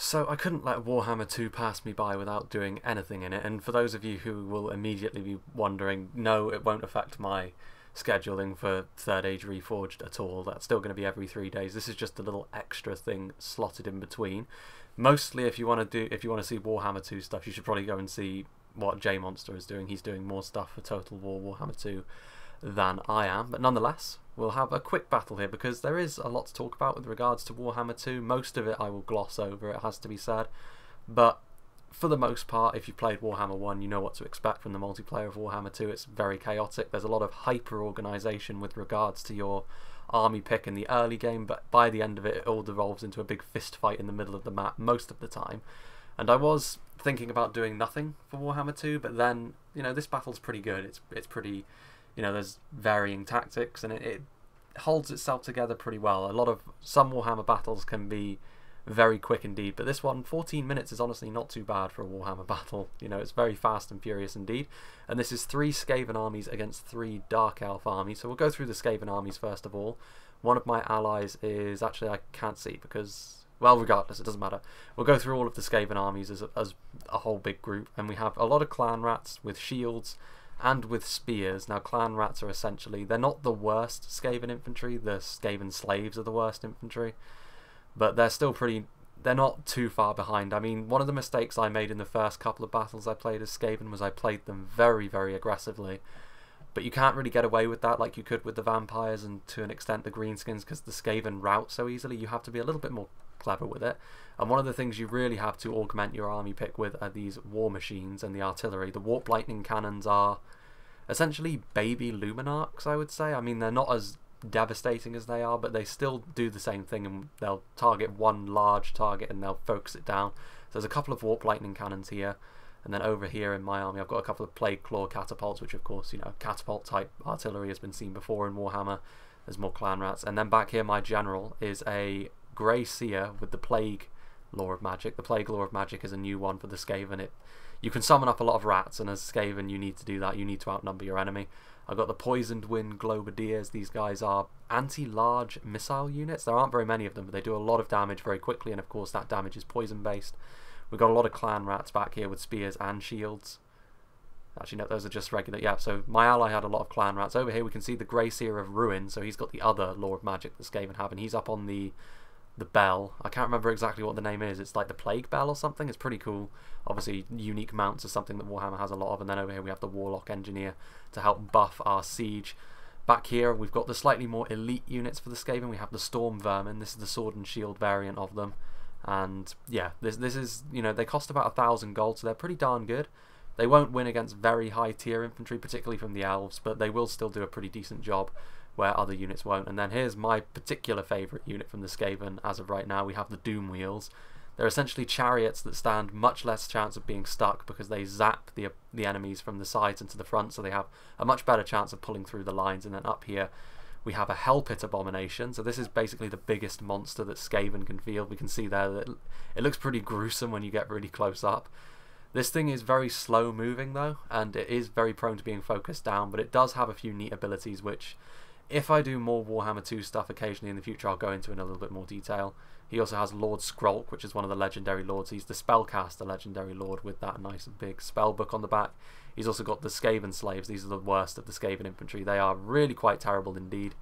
So I couldn't let Warhammer 2 pass me by without doing anything in it, and for those of you who will immediately be wondering, no, it won't affect my scheduling for Third Age Reforged at all. That's still going to be every 3 days. This is just a little extra thing slotted in between. Mostly, if you want to see Warhammer 2 stuff, you should probably go and see what J Monster is doing. He's doing more stuff for Total War Warhammer 2 than I am, but nonetheless, we'll have a quick battle here because there is a lot to talk about with regards to Warhammer 2. Most of it I will gloss over, it has to be said, but for the most part, if you played Warhammer 1, you know what to expect from the multiplayer of Warhammer 2. It's very chaotic. There's a lot of hyper-organisation with regards to your army pick in the early game, but by the end of it, it all devolves into a big fist fight in the middle of the map most of the time. And I was thinking about doing nothing for Warhammer 2, but then, you know, this battle's pretty good. It's pretty, you know, there's varying tactics, and it holds itself together pretty well. Some Warhammer battles can be very quick indeed, but this one, 14 minutes, is honestly not too bad for a Warhammer battle. You know, it's very fast and furious indeed. And this is 3 Skaven armies against 3 Dark Elf armies. So we'll go through the Skaven armies first of all. One of my allies is, actually I can't see because, well, regardless, it doesn't matter. We'll go through all of the Skaven armies as a whole big group, and we have a lot of clan rats with shields and with spears. Now, clan rats are essentially, they're not the worst Skaven infantry. The Skaven slaves are the worst infantry, but they're still they're not too far behind. I mean, one of the mistakes I made in the first couple of battles I played as Skaven was I played them very, very aggressively. But you can't really get away with that like you could with the vampires and to an extent the greenskins, because the Skaven rout so easily. You have to be a little bit more clever with it. And one of the things you really have to augment your army pick with are these war machines and the artillery. The warp lightning cannons are essentially baby luminarchs, I would say. I mean, they're not as devastating as they are, but they still do the same thing, and they'll target one large target and they'll focus it down. So there's a couple of warp lightning cannons here, and then over here in my army I've got a couple of plague claw catapults, which of course, you know, catapult type artillery has been seen before in Warhammer. There's more clan rats, and then back here my general is a grey seer with the plague law of magic. The plague law of magic is a new one for the Skaven. You can summon up a lot of rats, and as Skaven you need to do that. You need to outnumber your enemy. I've got the Poisoned Wind Globadiers. These guys are anti-large missile units. There aren't very many of them, but they do a lot of damage very quickly, and of course that damage is poison based. We've got a lot of clan rats back here with spears and shields. Actually no, those are just regular. Yeah, so my ally had a lot of clan rats. Over here we can see the Grey Seer of Ruin, so he's got the other law of magic that Skaven have, and he's up on the bell. I can't remember exactly what the name is. It's like the Plague Bell or something. It's pretty cool. Obviously, unique mounts are something that Warhammer has a lot of. And then over here we have the Warlock Engineer to help buff our siege. Back here we've got the slightly more elite units for the Skaven. We have the Storm Vermin. This is the Sword and Shield variant of them. And yeah, this is, you know, they cost about 1,000 gold, so they're pretty darn good. They won't win against very high tier infantry, particularly from the elves, but they will still do a pretty decent job where other units won't. And then here's my particular favourite unit from the Skaven as of right now. We have the Doom Wheels. They're essentially chariots that stand much less chance of being stuck because they zap the enemies from the sides and to the front, so they have a much better chance of pulling through the lines. And then up here we have a Hell Pit Abomination. So this is basically the biggest monster that Skaven can field. We can see there that it looks pretty gruesome when you get really close up. This thing is very slow moving though, and it is very prone to being focused down, but it does have a few neat abilities which, if I do more Warhammer 2 stuff occasionally in the future, I'll go into in a little bit more detail. He also has Lord Skrolk, which is one of the legendary lords. He's the Spellcaster legendary lord with that nice big spell book on the back. He's also got the Skaven Slaves. These are the worst of the Skaven infantry. They are really quite terrible indeed.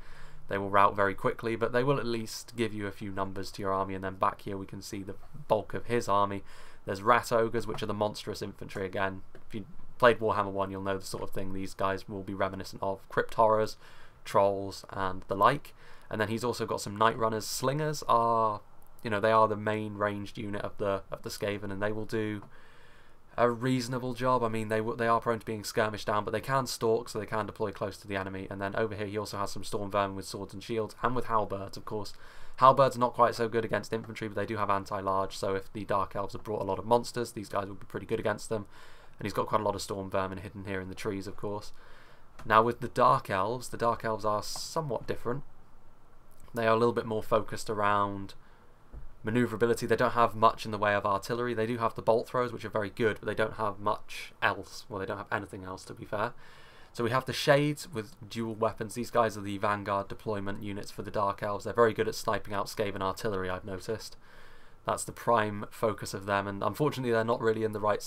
They will rout very quickly, but they will at least give you a few numbers to your army. And then back here we can see the bulk of his army. There's Rat Ogres, which are the monstrous infantry again. If you played Warhammer 1, you'll know the sort of thing these guys will be reminiscent of. Crypt Horrors, Trolls, and the like. And then he's also got some Night Runners. Slingers are, you know, they are the main ranged unit of the Skaven, and they will do a reasonable job. I mean, they are prone to being skirmished down, but they can stalk, so they can deploy close to the enemy. And then over here he also has some Storm Vermin with swords and shields, and with halberds, of course. Halberds are not quite so good against infantry, but they do have anti-large, so if the Dark Elves have brought a lot of monsters, these guys will be pretty good against them. And he's got quite a lot of Storm Vermin hidden here in the trees, of course. Now with the Dark Elves are somewhat different. They are a little bit more focused around maneuverability. They don't have much in the way of artillery. They do have the bolt throws, which are very good, but they don't have much else. Well, they don't have anything else, to be fair. So we have the Shades with dual weapons. These guys are the Vanguard deployment units for the Dark Elves. They're very good at sniping out Skaven artillery, I've noticed. That's the prime focus of them, and unfortunately they're not really on the right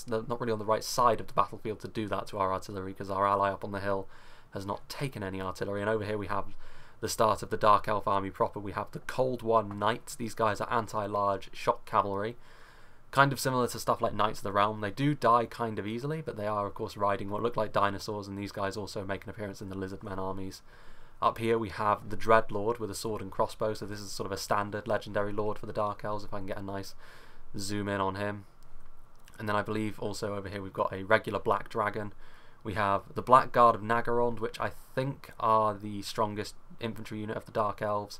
side of the battlefield to do that to our artillery, because our ally up on the hill has not taken any artillery. And over here we have the start of the Dark Elf army proper. We have the Cold One Knights. These guys are anti-large shock cavalry, kind of similar to stuff like Knights of the Realm. They do die kind of easily, but they are of course riding what look like dinosaurs, and these guys also make an appearance in the Lizardmen armies. Up here we have the Dreadlord with a sword and crossbow, so this is sort of a standard legendary lord for the Dark Elves, if I can get a nice zoom in on him. And then I believe also over here we've got a regular Black Dragon. We have the Black Guard of Nagarond, which I think are the strongest infantry unit of the Dark Elves.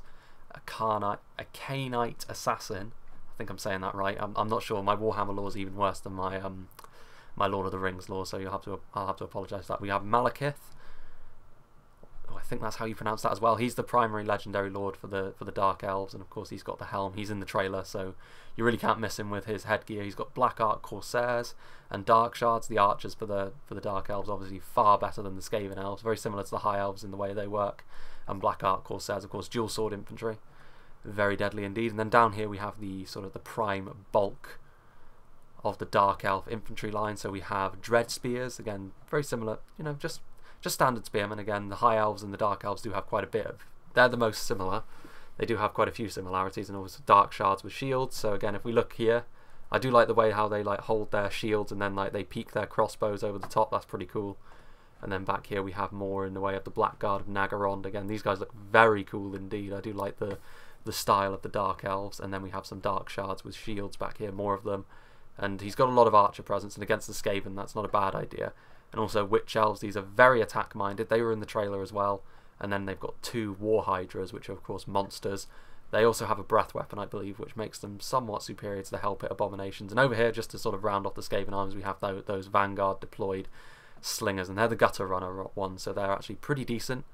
A Canite Assassin. I think I'm saying that right. I'm not sure. My Warhammer lore is even worse than my my Lord of the Rings lore, so I'll have to apologise for that. We have Malekith. I think that's how you pronounce that as well. He's the primary legendary lord for the Dark Elves, and of course he's got the helm. He's in the trailer, so you really can't miss him with his headgear. He's got Black Arc Corsairs and Dark Shards, the archers for the Dark Elves, obviously far better than the Skaven Elves, very similar to the High Elves in the way they work. And Black Arc Corsairs, of course, dual sword infantry, very deadly indeed. And then down here we have the sort of the prime bulk of the Dark Elf infantry line. So we have Dread Spears, again very similar, you know, just standard spearmen. Again, the High Elves and the Dark Elves do have quite a bit of, they're the most similar. They do have quite a few similarities, and also Dark Shards with shields. So again, if we look here, I do like the way how they like hold their shields and then like they peek their crossbows over the top. That's pretty cool. And then back here we have more in the way of the Black Guard of Nagarond. Again, these guys look very cool indeed. I do like the style of the Dark Elves. And then we have some Dark Shards with shields back here, more of them. And he's got a lot of archer presence, and against the Skaven that's not a bad idea. And also Witch Elves, these are very attack minded. They were in the trailer as well. And then they've got 2 War Hydras, which are of course monsters. They also have a breath weapon, I believe, which makes them somewhat superior to the Hellpit Abominations. And over here, just to sort of round off the Skaven arms, we have those Vanguard deployed slingers, and they're the Gutter Runner ones, so they're actually pretty decent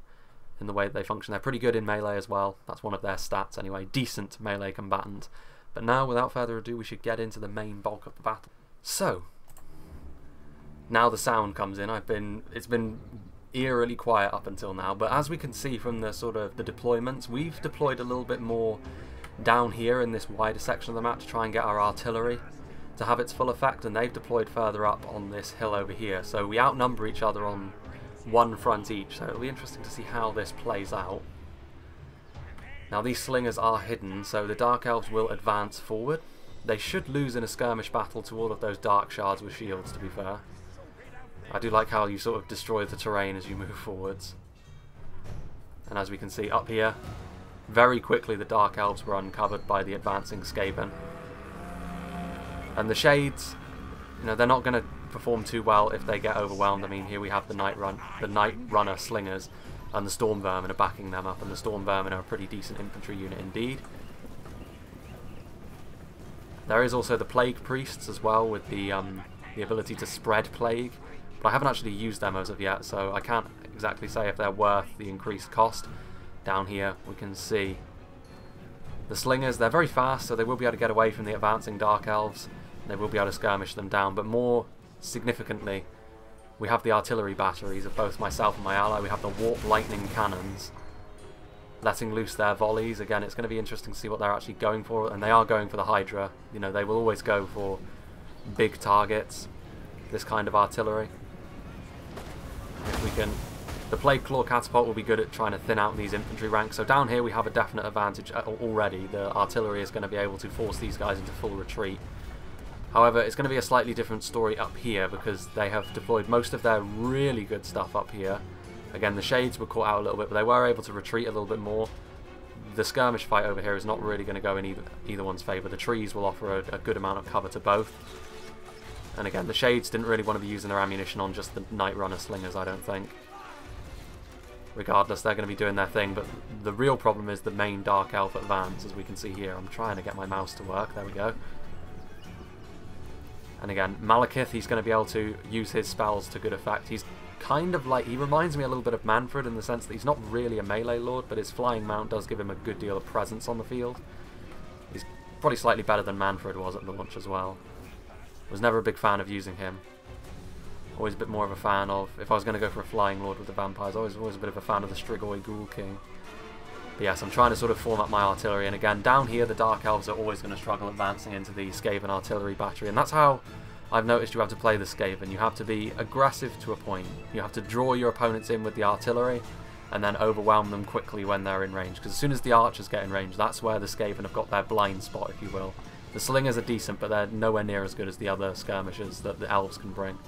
in the way that they function. They're pretty good in melee as well. That's one of their stats anyway, decent melee combatant. But now, without further ado, we should get into the main bulk of the battle. So, now the sound comes in. It's been eerily quiet up until now, but as we can see from the sort of the deployments, we've deployed a little bit more down here in this wider section of the map to try and get our artillery to have its full effect, and they've deployed further up on this hill over here. So we outnumber each other on one front each, so it'll be interesting to see how this plays out. Now these slingers are hidden, so the Dark Elves will advance forward. They should lose in a skirmish battle to all of those Dark Shards with shields, to be fair. I do like how you sort of destroy the terrain as you move forwards. And as we can see up here, very quickly the Dark Elves were uncovered by the advancing Skaven. And the Shades, you know, they're not going to perform too well if they get overwhelmed. I mean, here we have the Night Runner Slingers, and the Storm Vermin are backing them up, and the Storm Vermin are a pretty decent infantry unit indeed. There is also the Plague Priests as well, with the ability to spread plague. But I haven't actually used them as of yet, so I can't exactly say if they're worth the increased cost. Down here we can see the Slingers. They're very fast, so they will be able to get away from the advancing Dark Elves. They will be able to skirmish them down, but more significantly, we have the artillery batteries of both myself and my ally. We have the Warp Lightning Cannons letting loose their volleys. Again, it's going to be interesting to see what they're actually going for, and they are going for the Hydra. You know, they will always go for big targets, this kind of artillery. If we can, the Plague Claw Catapult will be good at trying to thin out these infantry ranks. So down here we have a definite advantage already. The artillery is going to be able to force these guys into full retreat. However, it's going to be a slightly different story up here, because they have deployed most of their really good stuff up here. Again, the Shades were caught out a little bit, but they were able to retreat a little bit more. The skirmish fight over here is not really going to go in either one's favour. The trees will offer a good amount of cover to both. And again, the Shades didn't really want to be using their ammunition on just the Night Runner Slingers, I don't think. Regardless, they're going to be doing their thing, but the real problem is the main Dark Elf advance, as we can see here. I'm trying to get my mouse to work, there we go. And again, Malekith, he's going to be able to use his spells to good effect. He's kind of like, he reminds me a little bit of Manfred in the sense that he's not really a melee lord, but his flying mount does give him a good deal of presence on the field. He's probably slightly better than Manfred was at launch as well. Was never a big fan of using him. Always a bit more of a fan of, if I was going to go for a flying lord with the vampires, always a bit of a fan of the Strigoi Ghoul King. But Yes, I'm trying to sort of form up my artillery, and again, down here the Dark Elves are always going to struggle advancing into the Skaven artillery battery, and that's how I've noticed you have to play the Skaven. You have to be aggressive to a point. You have to draw your opponents in with the artillery, and then overwhelm them quickly when they're in range, because as soon as the archers get in range, that's where the Skaven have got their blind spot, if you will. The slingers are decent, but they're nowhere near as good as the other skirmishers that the elves can bring.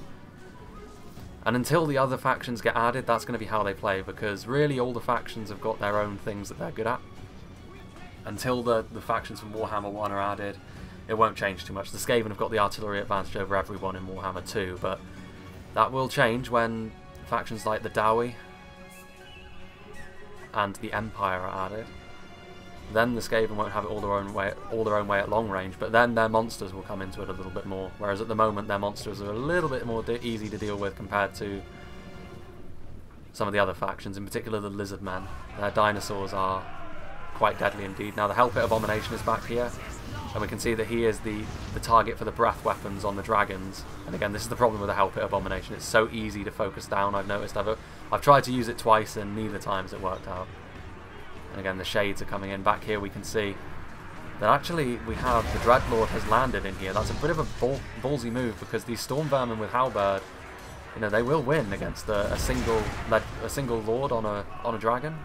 And until the other factions get added, that's going to be how they play, because really all the factions have got their own things that they're good at. Until the factions from Warhammer 1 are added, it won't change too much. The Skaven have got the artillery advantage over everyone in Warhammer 2, but that will change when factions like the Dowie and the Empire are added. Then the Skaven won't have it all their own way at long range, but then their monsters will come into it a little bit more. Whereas at the moment their monsters are a little bit more easy to deal with compared to some of the other factions, in particular the Lizard Men. Their dinosaurs are quite deadly indeed. Now the Hell Pit Abomination is back here, and we can see that he is the target for the breath weapons on the dragons. And again, this is the problem with the Hell Pit Abomination. It's so easy to focus down. I've noticed. I've tried to use it twice, and neither times it worked out. And again, the shades are coming in. Back here we can see that actually we have the Dreadlord has landed in here. That's a bit of a ballsy move, because these Storm Vermin with Halberd, you know, they will win against a single Lord on a dragon.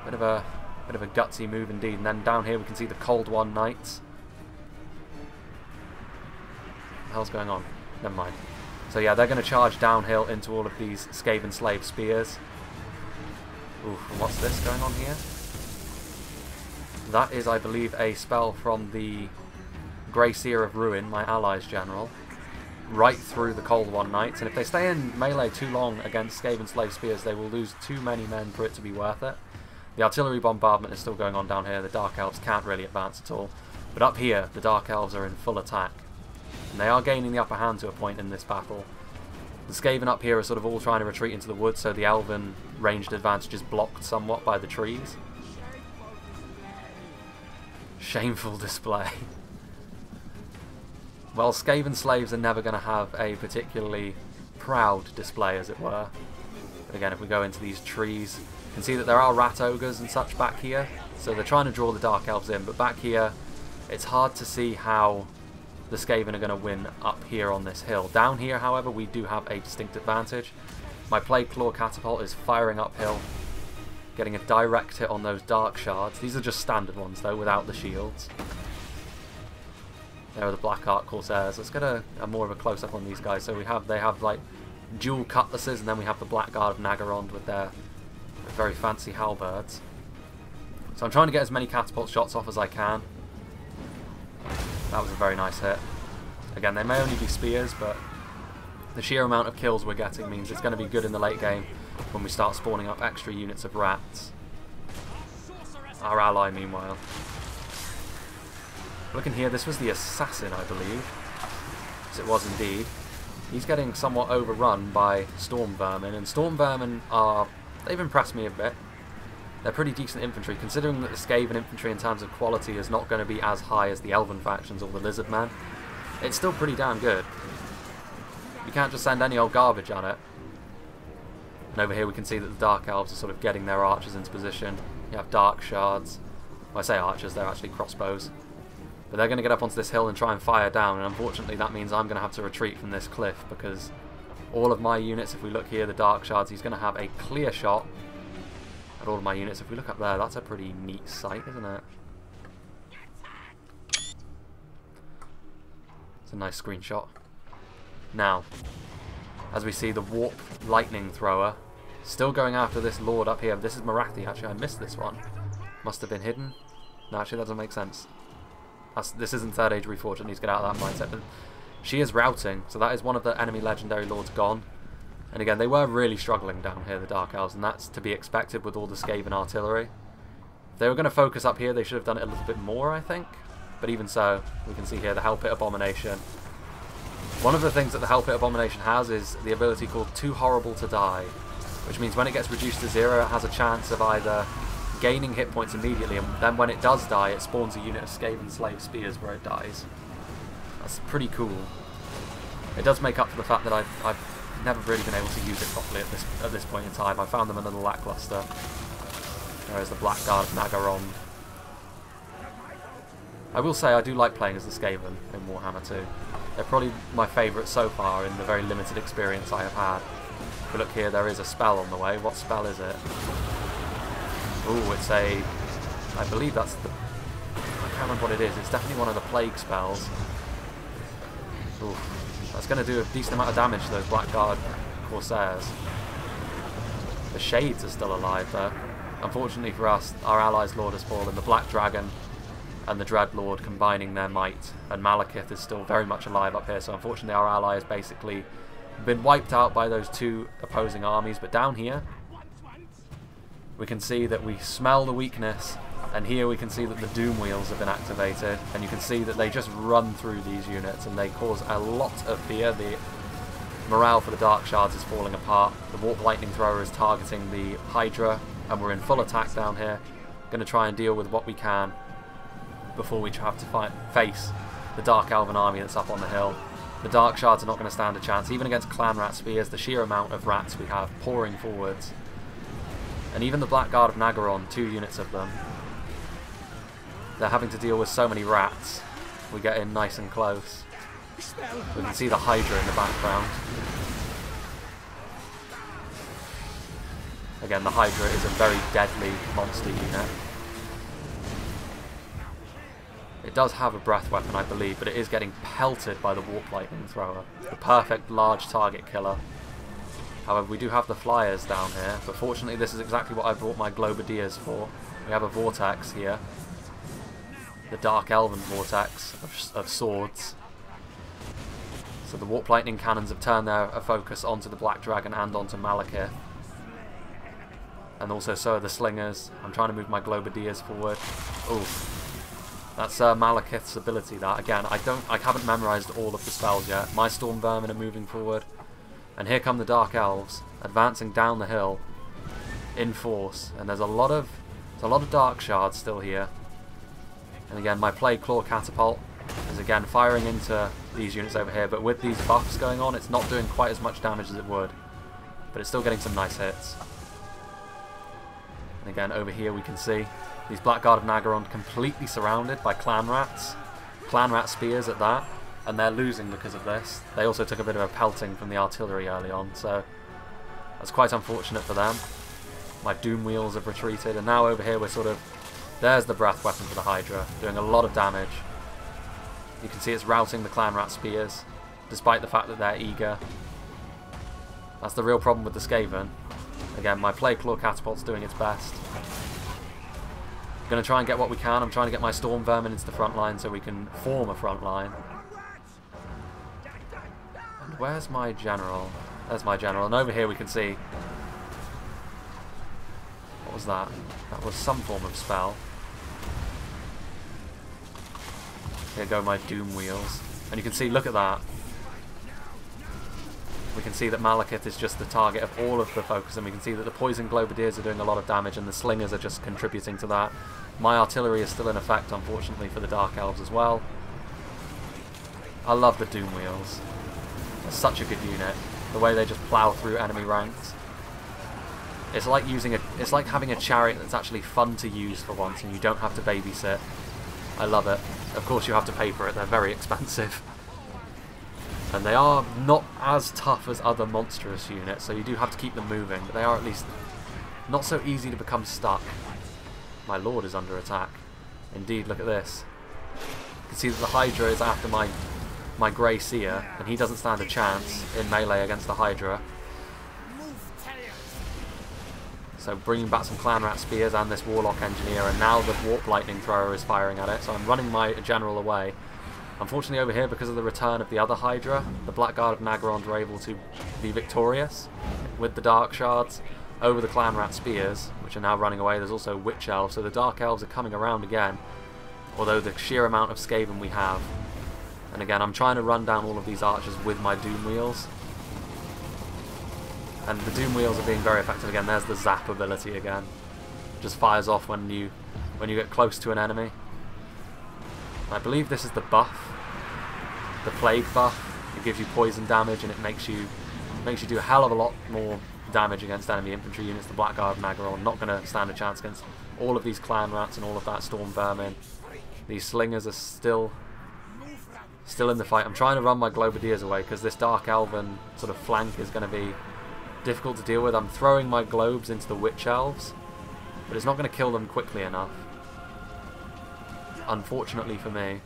Bit of a gutsy move indeed. And then down here we can see the Cold One Knights. What the hell's going on? Never mind. So yeah, they're going to charge downhill into all of these Skaven Slave Spears. Oof, and what's this going on here? That is, I believe, a spell from the Grey Seer of Ruin, my allies general, right through the Cold One Knights. And if they stay in melee too long against Skaven Slave Spears, they will lose too many men for it to be worth it. The artillery bombardment is still going on down here. The Dark Elves can't really advance at all. But up here, the Dark Elves are in full attack. And they are gaining the upper hand to a point in this battle. The Skaven up here are sort of all trying to retreat into the woods, so the Elven ranged advantage is blocked somewhat by the trees. Shameful display. Well, Skaven slaves are never going to have a particularly proud display, as it were. But again, if we go into these trees, you can see that there are rat ogres and such back here, so they're trying to draw the Dark Elves in, but back here it's hard to see how the Skaven are going to win up here on this hill. Down here, however, we do have a distinct advantage. My Plague Claw catapult is firing uphill, getting a direct hit on those Dark Shards. These are just standard ones though, without the shields. There are the Black Ark Corsairs. Let's get a more of a close-up on these guys. So they have like dual cutlasses, and then we have the Blackguard of Nagarond with their very fancy halberds. So I'm trying to get as many catapult shots off as I can. That was a very nice hit. Again, they may only be spears, but the sheer amount of kills we're getting means it's going to be good in the late game when we start spawning up extra units of rats. Our ally, meanwhile. Looking here, this was the Assassin, I believe. Yes, it was indeed. He's getting somewhat overrun by Storm Vermin, and Storm Vermin they've impressed me a bit. They're pretty decent infantry, considering that the Skaven infantry in terms of quality is not going to be as high as the Elven factions or the Lizard Men. It's still pretty damn good. You can't just send any old garbage at it. And over here we can see that the Dark Elves are sort of getting their archers into position. You have Dark Shards. Well, I say archers, they're actually crossbows. But they're going to get up onto this hill and try and fire down, and unfortunately that means I'm going to have to retreat from this cliff, because all of my units, if we look here, the Dark Shards, he's going to have a clear shot at all of my units. If we look up there, that's a pretty neat sight, isn't it? It's a nice screenshot. Now, as we see, the Warp Lightning Thrower still going after this Lord up here. This is Marathi, actually. I missed this one. Must have been hidden. No, actually, that doesn't make sense. This isn't Third Age Reforged. I need to get out of that mindset. But she is routing, so that is one of the enemy legendary lords gone. And again, they were really struggling down here, the Dark Elves, and that's to be expected with all the Skaven artillery. If they were going to focus up here, they should have done it a little bit more, I think. But even so, we can see here the Hell Pit Abomination. One of the things that the Hell Pit Abomination has is the ability called Too Horrible to Die, which means when it gets reduced to 0, it has a chance of either gaining hit points immediately, and then when it does die, it spawns a unit of Skaven Slave Spears where it dies. That's pretty cool. It does make up for the fact that I've never really been able to use it properly at this point in time. I found them a little lackluster. There is the Black Guard of Nagaron. I will say I do like playing as the Skaven in Warhammer 2. They're probably my favourite so far in the very limited experience I have had. But look here, there is a spell on the way. What spell is it? Ooh, it's a... I believe that's the... I can't remember what it is. It's definitely one of the plague spells. Ooh, that's going to do a decent amount of damage to those Black Guard Corsairs. The Shades are still alive though. Unfortunately for us, our allies' Lord has fallen. The Black Dragon and the Dreadlord combining their might, and Malekith is still very much alive up here, so unfortunately our ally has basically been wiped out by those two opposing armies. But down here we can see that we smell the weakness, and here we can see that the Doom Wheels have been activated, and you can see that they just run through these units and they cause a lot of fear. The morale for the Dark Shards is falling apart. The Warp Lightning Thrower is targeting the Hydra, and we're in full attack down here. Going to try and deal with what we can before we have to face the Dark Elven army that's up on the hill. The Dark Shards are not going to stand a chance, even against Clan Rat Spears, the sheer amount of rats we have pouring forwards. And even the Black Guard of Nagaron, 2 units of them, they're having to deal with so many rats. We get in nice and close. We can see the Hydra in the background. Again, the Hydra is a very deadly monster unit. It does have a breath weapon, I believe, but it is getting pelted by the Warp Lightning Thrower. The perfect large target killer. However, we do have the Flyers down here, but fortunately this is exactly what I brought my Globadiers for. We have a Vortex here. The Dark Elven Vortex of swords. So the Warp Lightning Cannons have turned their focus onto the Black Dragon and onto Malekith. And also so are the Slingers. I'm trying to move my Globadiers forward. Oof. That's Malekith's ability, that. Again, I haven't memorised all of the spells yet. My Storm Vermin are moving forward. And here come the Dark Elves, advancing down the hill in force. And there's a lot of Dark Shards still here. And again, my Plague Claw Catapult is again firing into these units over here. But with these buffs going on, it's not doing quite as much damage as it would. But it's still getting some nice hits. And again, over here we can see these Black Guard of Nagaron completely surrounded by Clan Rats. Clan Rat Spears at that. And they're losing because of this. They also took a bit of a pelting from the artillery early on, so that's quite unfortunate for them. My Doom Wheels have retreated, and now over here we're sort of... There's the breath weapon for the Hydra, doing a lot of damage. You can see it's routing the Clan Rat Spears, despite the fact that they're eager. That's the real problem with the Skaven. Again, my Plague Claw Catapult's doing its best. I'm going to try and get what we can. I'm trying to get my Storm Vermin into the front line so we can form a front line. And where's my general? There's my general. And over here we can see... What was that? That was some form of spell. Here go my Doom Wheels. And you can see, look at that. We can see that Malekith is just the target of all of the focus, and we can see that the Poison Globadiers are doing a lot of damage, and the Slingers are just contributing to that. My artillery is still in effect, unfortunately, for the Dark Elves as well. I love the Doom Wheels. They're such a good unit. The way they just plough through enemy ranks. It's like it's like having a chariot that's actually fun to use for once, and you don't have to babysit. I love it. Of course, you have to pay for it. They're very expensive. And they are not as tough as other monstrous units, so you do have to keep them moving, but they are at least not so easy to become stuck. My Lord is under attack. Indeed, look at this. You can see that the Hydra is after my Grey Seer, and he doesn't stand a chance in melee against the Hydra. So bringing back some Clan Rat Spears and this Warlock Engineer, and now the Warp Lightning Thrower is firing at it, so I'm running my General away. Unfortunately over here, because of the return of the other Hydra, the Black Guard of Nagaron were able to be victorious with the Dark Shards over the Clan Rat Spears, which are now running away. There's also Witch Elves, so the Dark Elves are coming around again, although the sheer amount of Skaven we have. And again, I'm trying to run down all of these archers with my Doom Wheels. And the Doom Wheels are being very effective again. There's the Zap ability again. Just fires off when you get close to an enemy. I believe this is the buff. The Plague buff. It gives you poison damage, and it makes you do a hell of a lot more damage against enemy infantry units. The Blackguard and Nagaron not going to stand a chance against all of these clan rats and all of that storm vermin. These slingers are still in the fight. I'm trying to run my Globadiers away because this Dark Elven sort of flank is going to be difficult to deal with. I'm throwing my globes into the Witch Elves, but it's not going to kill them quickly enough, unfortunately for me.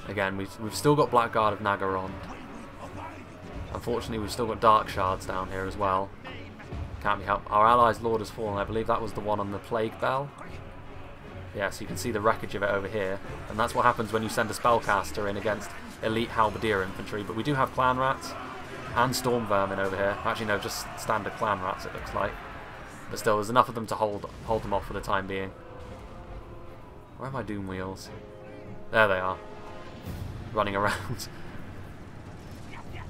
Again, we've still got Blackguard of Nagaron. Unfortunately, we've still got Dark Shards down here as well. Can't be helped. Our ally's Lord has fallen. I believe that was the one on the Plague Bell. Yeah, so you can see the wreckage of it over here. And that's what happens when you send a Spellcaster in against elite Halberdier infantry. But we do have Clan Rats and Storm Vermin over here. Actually, no, just standard Clan Rats, it looks like. But still, there's enough of them to hold them off for the time being. Where are my Doom Wheels? There they are. Running around.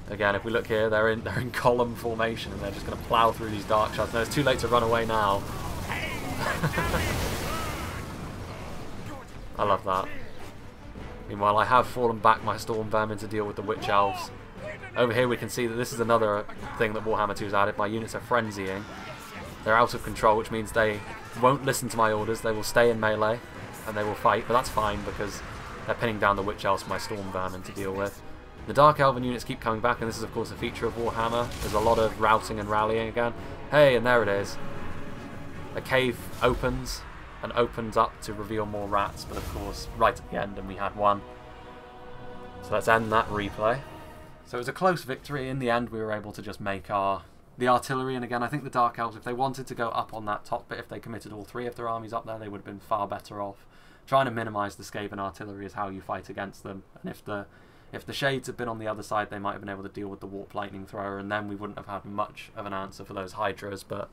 Again, if we look here, they're in column formation and they're just going to plough through these Dark Shards. No, it's too late to run away now. I love that. Meanwhile, I have fallen back my Storm Vermin to deal with the Witch Elves. Over here we can see that this is another thing that Warhammer 2 has added. My units are frenzying. They're out of control, which means they won't listen to my orders. They will stay in melee and they will fight, but that's fine because they're pinning down the Witch Elves for my Storm Vermin to deal with. The Dark Elven units keep coming back, and this is of course a feature of Warhammer. There's a lot of routing and rallying again. Hey, and there it is. A cave opens and opens up to reveal more rats, but of course right at the end, and we had one. So let's end that replay. So it was a close victory. In the end, we were able to just make the artillery, and again, I think the Dark Elves, if they wanted to go up on that top bit, if they committed all three of their armies up there, they would have been far better off. Trying to minimise the Skaven artillery is how you fight against them, and if the Shades had been on the other side, they might have been able to deal with the Warp Lightning Thrower, and then we wouldn't have had much of an answer for those Hydras, but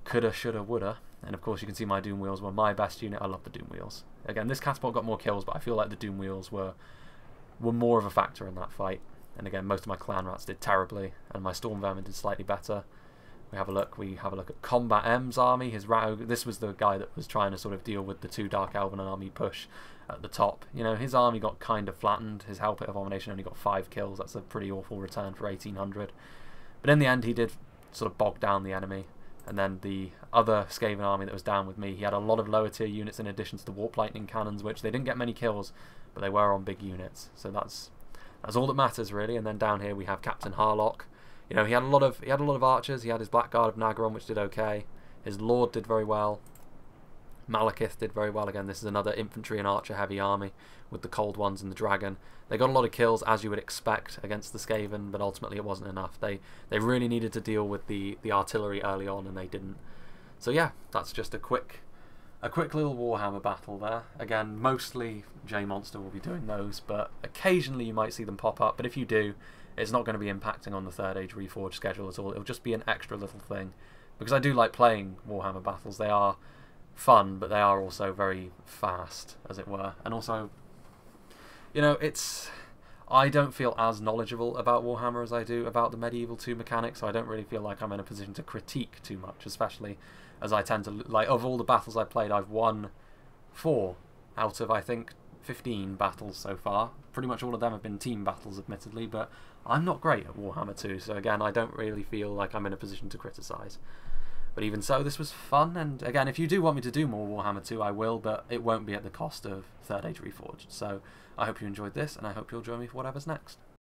coulda, shoulda, woulda. And of course you can see my Doom Wheels were my best unit. I love the Doom Wheels. Again, this Catapult got more kills, but I feel like the Doom Wheels were more of a factor in that fight. And again, most of my Clan Rats did terribly, and my Storm Vermin did slightly better. We have a look at Combat M's army. His Rat. This was the guy that was trying to sort of deal with the two Dark Elven army push at the top. You know, his army got kind of flattened. His Hellpit Abomination only got 5 kills. That's a pretty awful return for 1800. But in the end, he did sort of bog down the enemy. And then the other Skaven army that was down with me, he had a lot of lower tier units in addition to the Warp Lightning cannons, which they didn't get many kills, but they were on big units. So that's all that matters really. And then down here we have Captain Harlock. You know, he had a lot of archers. He had his Blackguard of Nagaron, which did okay. His Lord did very well. Malekith did very well. Again, this is another infantry and archer heavy army with the Cold Ones and the Dragon. They got a lot of kills, as you would expect, against the Skaven, but ultimately it wasn't enough. They really needed to deal with the artillery early on, and they didn't. So yeah, that's just a quick little Warhammer battle there. Again, mostly J-Monster will be doing those, but occasionally you might see them pop up. But if you do, it's not going to be impacting on the Third Age Reforged schedule at all. It'll just be an extra little thing. Because I do like playing Warhammer battles. They are fun, but they are also very fast, as it were. And also, you know, I don't feel as knowledgeable about Warhammer as I do about the Medieval 2 mechanics, so I don't really feel like I'm in a position to critique too much, especially as I tend to, like, of all the battles I've played, I've won 4 out of, I think, 15 battles so far. Pretty much all of them have been team battles, admittedly, but I'm not great at Warhammer 2, so again, I don't really feel like I'm in a position to criticise. But even so, this was fun, and again, if you do want me to do more Warhammer 2, I will, but it won't be at the cost of Third Age Reforged. So I hope you enjoyed this, and I hope you'll join me for whatever's next.